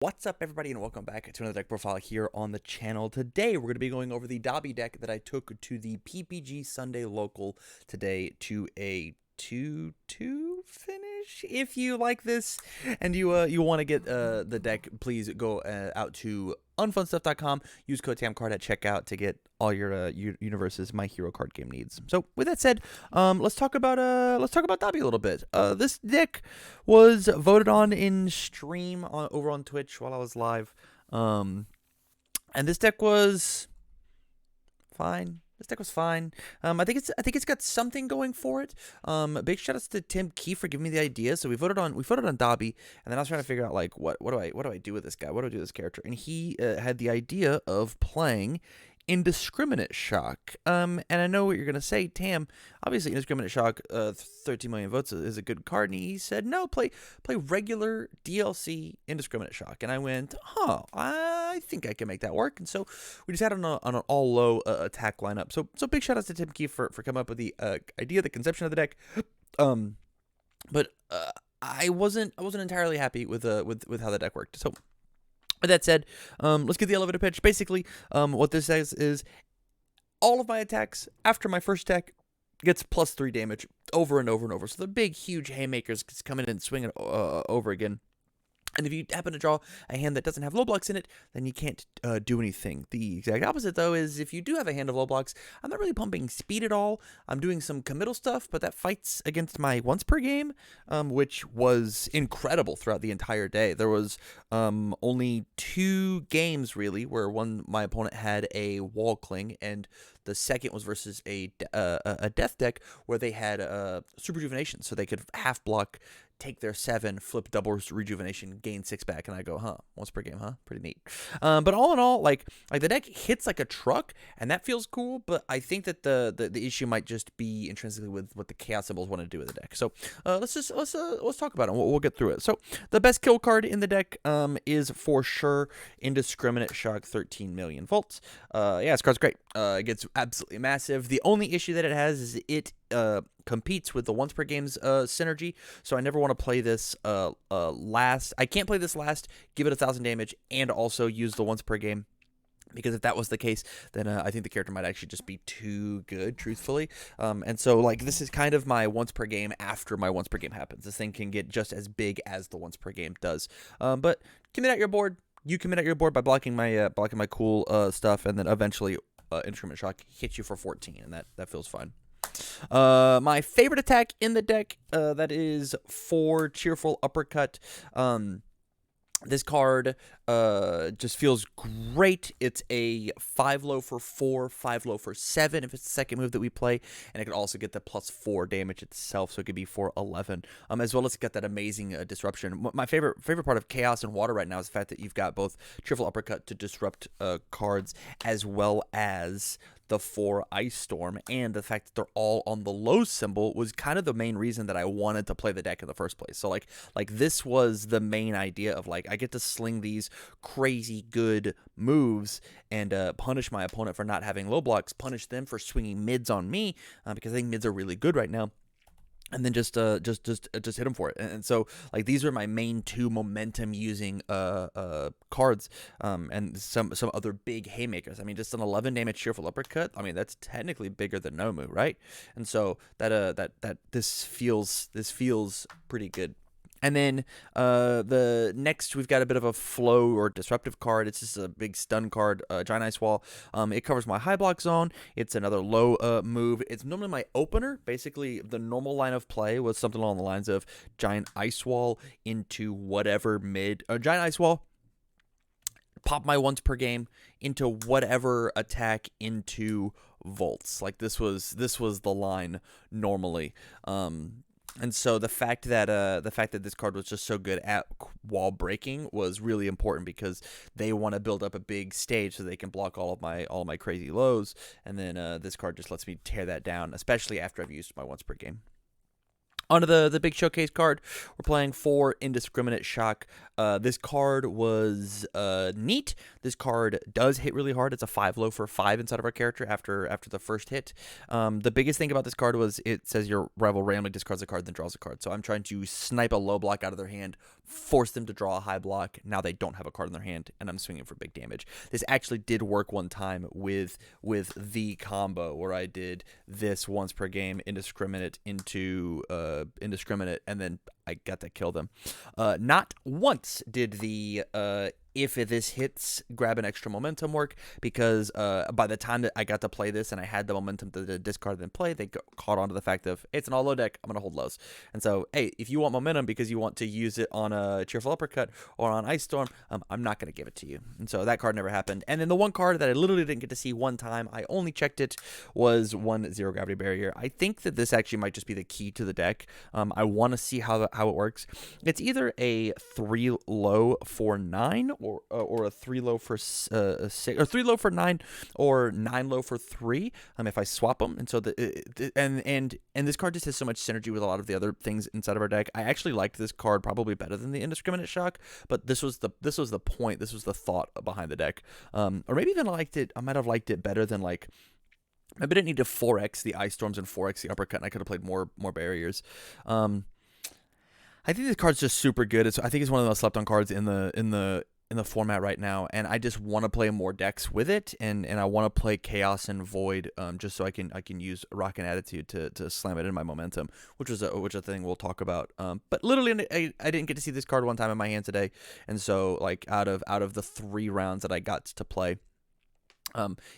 What's up, everybody, and welcome back to another deck profile here on the channel. Today, we're going to be going over the Dabi deck that I took to the PPG Sunday Local today to a 2-2 finish. If you like this and you want to get the deck, please go out to unfunstuff.com. Use code TamCard at checkout to get all your universe's My Hero card game needs. So with that said, let's talk about Dabi a little bit. This deck was voted on in stream over on Twitch while I was live, and this deck was fine. I think it's got something going for it. Big shout outs to Tim Key for giving me the idea. So we voted on Dabi, and then I was trying to figure out like what do I do with this guy? What do I do with this character? And he had the idea of playing Indiscriminate Shock. And I know what you're gonna say, Tam. Obviously, Indiscriminate Shock, 13 million votes is a good card. And he said, no, play regular DLC Indiscriminate Shock. And I went, I think I can make that work. And so we just had on an all low attack lineup. So big shout outs to Tim Key for coming up with the idea, the conception of the deck. But I wasn't entirely happy with how the deck worked. So with that said, let's get the elevator pitch. Basically, what this says is all of my attacks after my first attack gets +3 damage over and over and over. So the big, huge haymakers come in and swing it over again. And if you happen to draw a hand that doesn't have low blocks in it, then you can't do anything. The exact opposite, though, is if you do have a hand of low blocks, I'm not really pumping speed at all. I'm doing some committal stuff, but that fights against my once per game, which was incredible throughout the entire day. There was only 2 games, really, where my opponent had a wall cling, and the second was versus a death deck where they had super rejuvenation, so they could half block, take their 7, flip double rejuvenation, gain 6 back, and I go, once per game, pretty neat. But all in all, like the deck hits like a truck, and that feels cool. But I think that the issue might just be intrinsically with what the chaos symbols want to do with the deck. So let's talk about it. We'll get through it. So the best kill card in the deck is for sure Indiscriminate Shock, 13 million volts. Yeah, this card's great. It gets absolutely massive. The only issue that it has is it competes with the once per game's synergy, so I never want to play this last. I can't play this last, give it 1,000 damage, and also use the once per game, because if that was the case, then I think the character might actually just be too good, truthfully. And so like this is kind of my once per game after my once per game happens. This thing can get just as big as the once per game does. But commit out your board. You commit out your board by blocking my cool stuff, and then eventually Indiscriminate Shock hits you for 14, and that feels fine. My favorite attack in the deck, that is for Cheerful Uppercut. This card just feels great. It's a 5 low for 4, 5 low for 7 if it's the second move that we play, and it could also get the +4 damage itself, so it could be for 11. As well as get that amazing disruption. My favorite part of Chaos and Water right now is the fact that you've got both Cheerful Uppercut to disrupt cards, as well as the 4 Ice Storm, and the fact that they're all on the low symbol was kind of the main reason that I wanted to play the deck in the first place. So like this was the main idea of like I get to sling these crazy good moves and punish my opponent for not having low blocks, punish them for swinging mids on me, because I think mids are really good right now. And then just hit him for it. And so like these are my main 2 momentum using cards, and some other big haymakers. I mean, just an 11 damage Cheerful Uppercut. I mean, that's technically bigger than Nomu, right? And so that this feels pretty good. And then the next, we've got a bit of a flow or disruptive card. It's just a big stun card, Giant Ice Wall. It covers my high block zone. It's another low move. It's normally my opener. Basically, the normal line of play was something along the lines of Giant Ice Wall into whatever Giant Ice Wall, pop my once per game into whatever attack into volts. Like this was the line normally. And so the fact that this card was just so good at wall breaking was really important, because they want to build up a big stage so they can block all of my crazy lows, and then this card just lets me tear that down, especially after I've used my once per game. Onto the big showcase card, we're playing for Indiscriminate Shock. This card was neat. This card does hit really hard. It's a 5-low for 5 inside of our character after the first hit. The biggest thing about this card was it says your rival randomly discards a card, then draws a card. So I'm trying to snipe a low block out of their hand, force them to draw a high block. Now they don't have a card in their hand, and I'm swinging for big damage. This actually did work one time with the combo where I did this once per game, Indiscriminate into Indiscriminate, and then I got to kill them. Not once did the if this hits, grab an extra momentum work, because by the time that I got to play this and I had the momentum to discard and play, they caught on to the fact of, hey, it's an all-low deck, I'm going to hold lows. And so, hey, if you want momentum because you want to use it on a Cheerful Uppercut or on Ice Storm, I'm not going to give it to you. And so that card never happened. And then the one card that I literally didn't get to see one time, I only checked it, was 1 Zero Gravity Barrier. I think that this actually might just be the key to the deck. I want to see how it works. It's either a 3-low for 9 or a 3-low for 6, or 3-low for 9, or 9-low for 3. If I swap them, and so and this card just has so much synergy with a lot of the other things inside of our deck. I actually liked this card probably better than the Indiscriminate Shock, but this was the point. This was the thought behind the deck, or maybe even I might have liked it better than like. Maybe I didn't need to 4x the Ice Storms and 4x the Uppercut, and I could have played more barriers. I think this card's just super good. I think it's one of the most slept on cards in the format right now, and I just want to play more decks with it, and I want to play Chaos and Void, just so I can use Rock and Attitude to slam it in my momentum, which is a thing we'll talk about. But literally, I didn't get to see this card one time in my hand today, and so like out of the 3 rounds that I got to play,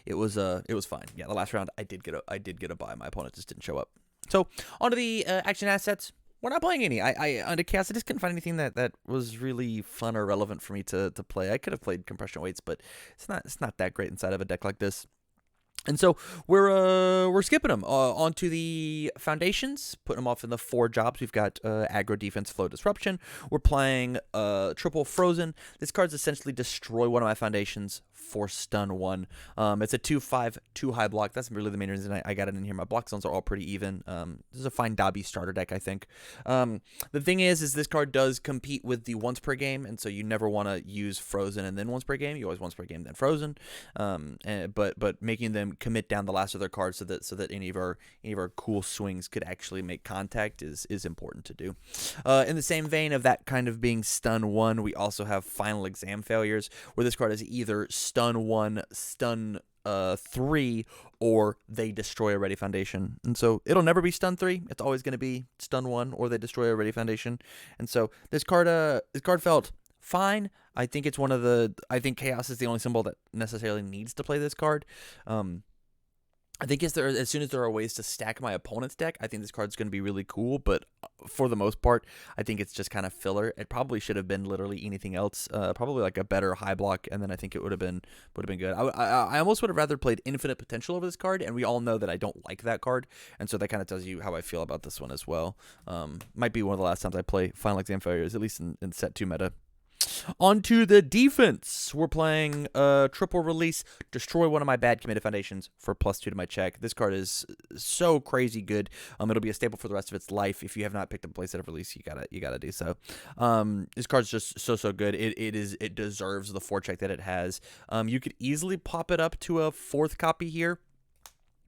it was fine. Yeah, the last round I did get a buy. My opponent just didn't show up. So onto the action assets. We're not playing any. Under Chaos, I just couldn't find anything that was really fun or relevant for me to play. I could have played Compression Weights, but it's not that great inside of a deck like this. And so we're skipping them onto the foundations, putting them off in the 4 jobs. We've got aggro, defense, flow, disruption. We're playing triple frozen. This card's essentially destroy one of my foundations for stun 1. It's a 2/5 2-high block. That's really the main reason I got it in here. My block zones are all pretty even. This is a fine Dabi starter deck, I think. The thing is this card does compete with the once per game, and so you never want to use frozen and then once per game. You always once per game then frozen. But making them commit down the last of their cards so that any of our cool swings could actually make contact is important to do. In the same vein of that kind of being stun 1, we also have final exam failures, where this card is either stun 1, stun 3, or they destroy a ready foundation. And so it'll never be stun 3. It's always going to be stun 1 or they destroy a ready foundation. And so this card felt fine. I think it's I think Chaos is the only symbol that necessarily needs to play this card. I think as soon as there are ways to stack my opponent's deck, I think this card's going to be really cool, but for the most part, I think it's just kind of filler. It probably should have been literally anything else, probably like a better high block, and then I think it would have been good. I almost would have rather played Infinite Potential over this card, and we all know that I don't like that card, and so that kind of tells you how I feel about this one as well. Might be one of the last times I play Final Exam Failures, at least in set 2 meta. Onto the defense. We're playing triple release, destroy one of my bad committed foundations for +2 to my check. This card is so crazy good. It'll be a staple for the rest of its life. If you have not picked up a playset of release, you gotta do so. This card's just so good. It deserves the 4 check that it has. You could easily pop it up to a 4th copy here.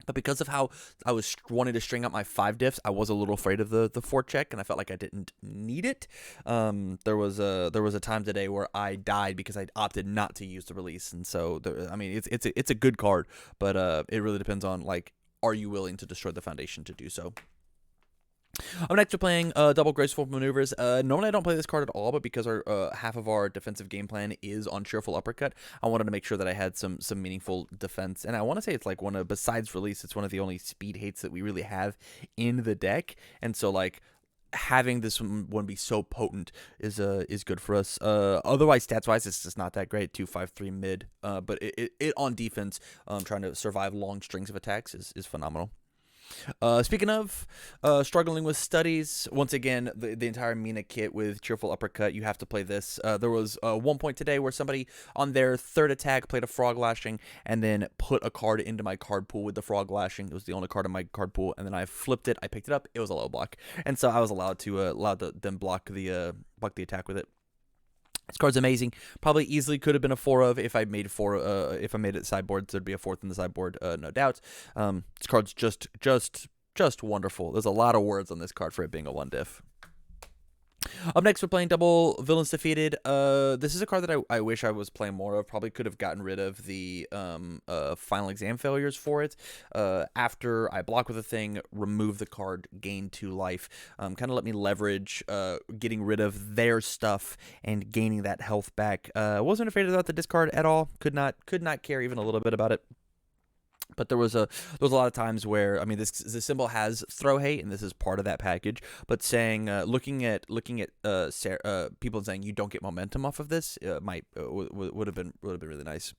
But because of how I was wanting to string up my 5 diffs, I was a little afraid of the 4 check, and I felt like I didn't need it. There was a time today where I died because I opted not to use the release, and so it's a good card, but it really depends on, like, are you willing to destroy the foundation to do so. Next, we're playing Double Graceful Maneuvers. Normally, I don't play this card at all, but because half of our defensive game plan is on Cheerful Uppercut, I wanted to make sure that I had some meaningful defense. And I want to say it's like besides release, it's one of the only speed hates that we really have in the deck. And so, like, having this one be so potent is good for us. Otherwise, stats-wise, it's just not that great. 2/5/3 mid. But it on defense, trying to survive long strings of attacks is phenomenal. Speaking of struggling with studies, once again, the entire Mina kit with Cheerful Uppercut, you have to play this. There was one point today where somebody on their third attack played a Frog Lashing and then put a card into my card pool with the Frog Lashing. It was the only card in my card pool, and then I flipped it. I picked it up. It was a low block, and so I was allowed to then block the attack with it. This card's amazing. Probably easily could have been a 4 of if I made if I made it sideboard. There'd be a 4th in the sideboard, no doubt. This card's just wonderful. There's a lot of words on this card for it being a 1-diff. Up next, we're playing double Villains Defeated. This is a card that I wish I was playing more of. Probably could have gotten rid of the final exam failures for it. After I block with a thing, remove the card, gain 2 life. Kind of let me leverage getting rid of their stuff and gaining that health back. Wasn't afraid about the discard at all. Could not care even a little bit about it. But there was a lot of times where, I mean, this symbol has throw hate, and this is part of that package. But saying, looking at people saying you don't get momentum off of this, would have been really nice.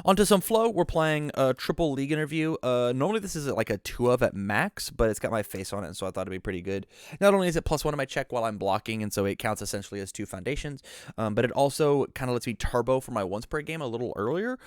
Onto some flow. We're playing a triple league interview. Normally this is like a 2 of at max, but it's got my face on it, and so I thought it'd be pretty good. Not only is it +1 on my check while I'm blocking, and so it counts essentially as 2 foundations, but it also kind of lets me turbo for my once per game a little earlier.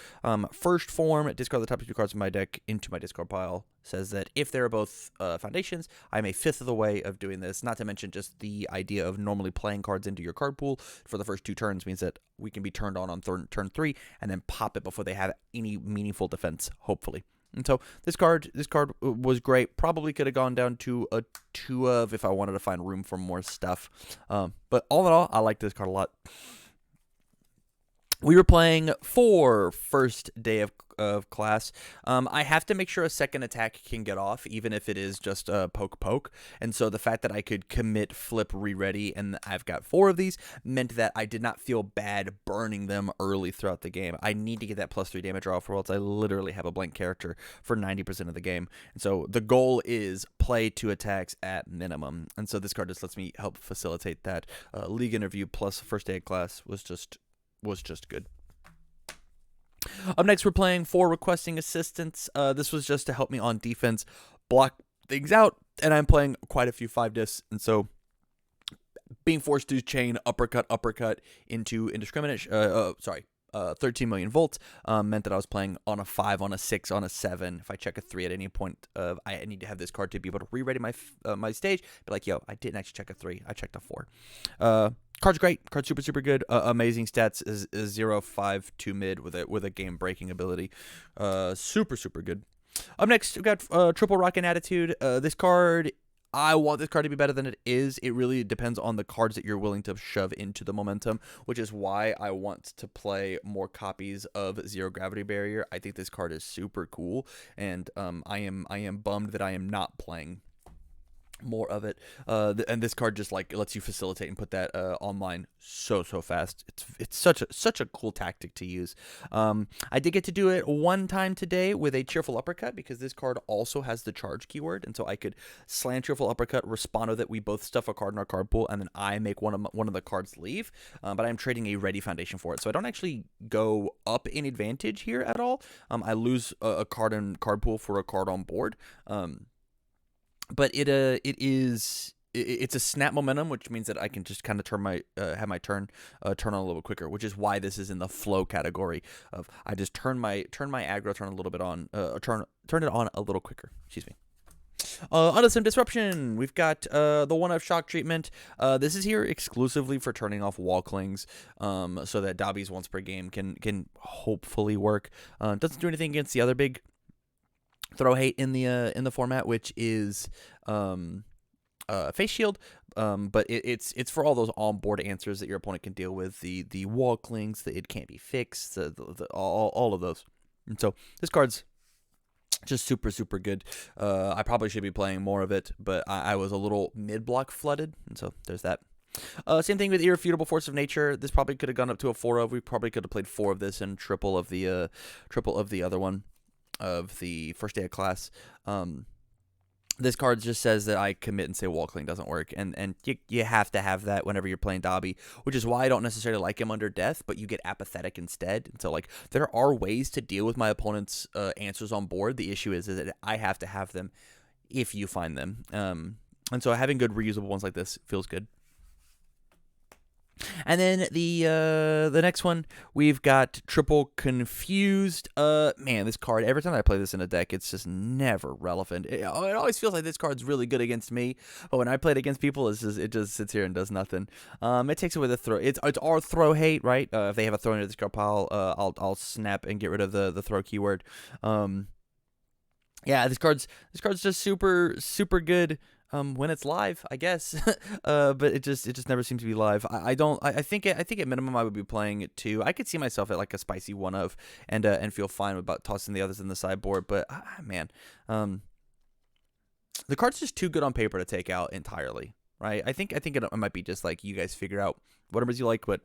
First form, discard the top 2 cards of my deck into my discard pile. Says that if they're both foundations, I'm a 5th of the way of doing this. Not to mention just the idea of normally playing cards into your card pool for the first 2 turns means that we can be turned on turn 3 and then pop it before they have any meaningful defense, hopefully. And so this card was great. Probably could have gone down to a 2 of if I wanted to find room for more stuff. But all in all, I like this card a lot. We were playing for first day of class. I have to make sure a second attack can get off, even if it is just a poke. And so the fact that I could commit, flip, re-ready, and I've got 4 of these, meant that I did not feel bad burning them early throughout the game. I need to get that +3 damage off, or else I literally have a blank character for 90% of the game. And so the goal is play 2 attacks at minimum. And so this card just lets me help facilitate that. League interview plus first day of class was just good. Up next, we're playing for requesting assistance. This was just to help me on defense, block things out, and I'm playing quite a few 5-diffs, and so being forced to chain uppercut into indiscriminate, 13 million volts meant that I was playing on a 5, on a 6, on a 7. If I check a 3 at any point, I need to have this card to be able to re-ready my stage. Be like, yo, I didn't actually check a 3. I checked a 4. Card's great. Card's super good. Amazing stats. Is 0-5-2 mid with a game breaking ability. Super good. Up next, we got Triple Rockin' Attitude. This card, I want this card to be better than it is. It really depends on the cards that you're willing to shove into the momentum, which is why I want to play more copies of Zero Gravity Barrier. I think this card is super cool, and I am bummed that I am not playing more of it, and this card just like lets you facilitate and put that online so fast. It's such a cool tactic to use. I did get to do it one time today with a Cheerful Uppercut, because this card also has the charge keyword, and so I could slam Cheerful Uppercut, respond with it, we both stuff a card in our card pool, and then I make one of the cards leave, but I'm trading a ready foundation for it, so I don't actually go up in advantage here at all. I lose a card in card pool for a card on board. But it's a snap momentum, which means that I can just kind of turn my have my turn on a little quicker, which is why this is in the flow category of I just turn my aggro turn a little bit on turn it on a little quicker. Excuse me. Onto some disruption. We've got the 1-of shock treatment. This is here exclusively for turning off wall clings, so that Dabi's once per game can hopefully work. Doesn't do anything against the other big throw hate in the format, which is face shield, but it's for all those on-board answers that your opponent can deal with, the wall clings, that it can't be fixed, all of those. And so this card's just super good. I probably should be playing more of it, but I was a little mid-block flooded, and so there's that. Same thing with Irrefutable Force of Nature. This probably could have gone up to a 4 of. We probably could have played 4 of this and triple of the other one of the first day of class. this card just says that I commit and say wall cling doesn't work, and you have to have that whenever you're playing Dabi, which is why I don't necessarily like him under death, but you get apathetic instead. And so, like, there are ways to deal with my opponent's answers on board. The issue is that I have to have them if you find them. And so having good reusable ones like this feels good. And then the next one, we've got Triple Confused. Man, this card, every time I play this in a deck, it's just never relevant. It always feels like this card's really good against me, but when I play it against people, it just sits here and does nothing. It takes away the throw. It's our throw hate, right? If they have a throw into this card pile, I'll snap and get rid of the throw keyword. Yeah, this card's just super good. When it's live, I guess, but it just never seems to be live. I think at minimum I would be playing it too. I could see myself at like a spicy one of, and feel fine about tossing the others in the sideboard. But man, the card's just too good on paper to take out entirely, right? I think it might be just like you guys figure out whatever you like, but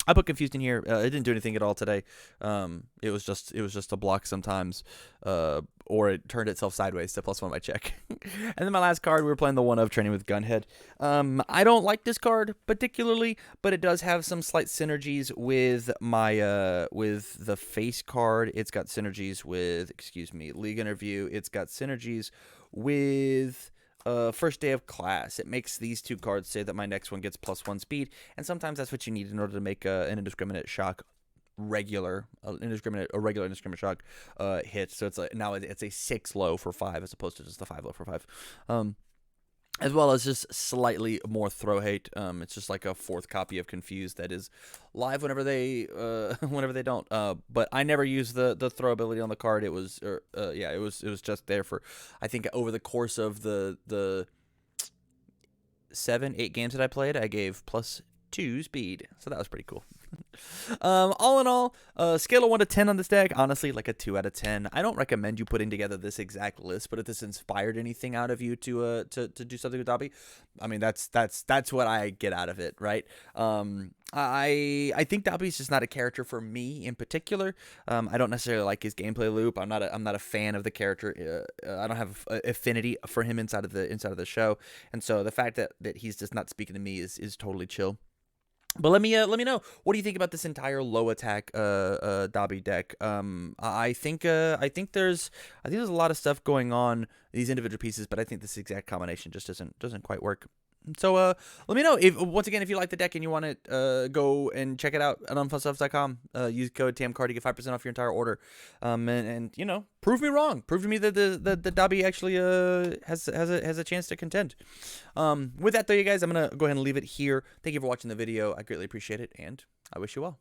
I put Confused in here. It didn't do anything at all today. It was just a block sometimes, or it turned itself sideways to +1 my check. And then my last card, we were playing the one of Training with Gunhead. I don't like this card particularly, but it does have some slight synergies with my with the face card. It's got synergies with League Interview. It's got synergies with First Day of Class. It makes these two cards say that my next one gets +1 speed, and sometimes that's what you need in order to make an indiscriminate shock regular indiscriminate shock hit. So it's like now it's a 6 low for 5 as opposed to just a 5 low for 5. As well as just slightly more throw hate. It's just like a 4th copy of Confused that is live whenever they don't. But I never used the throw ability on the card. It was it was just there for, I think, over the course of the 7-8 games that I played, I gave +2 speed. So that was pretty cool. All in all, scale of 1 to 10 on this deck, honestly, like a 2 out of 10. I don't recommend you putting together this exact list, but if this inspired anything out of you to do something with Dabi, I mean, that's what I get out of it, right? I think Dabi is just not a character for me in particular. I don't necessarily like his gameplay loop. I'm not a fan of the character. I don't have affinity for him inside of the show, and so the fact that he's just not speaking to me is totally chill. But let me know, what do you think about this entire low attack Dabi deck? I think there's a lot of stuff going on these individual pieces, but I think this exact combination just doesn't quite work. So let me know if you like the deck and you want it, go and check it out at unfunstuff.com. Use code TamCard to get 5% off your entire order. And you know, prove me wrong. Prove to me that the Dabi actually has a chance to contend. With that though, you guys, I'm gonna go ahead and leave it here. Thank you for watching the video. I greatly appreciate it, and I wish you well.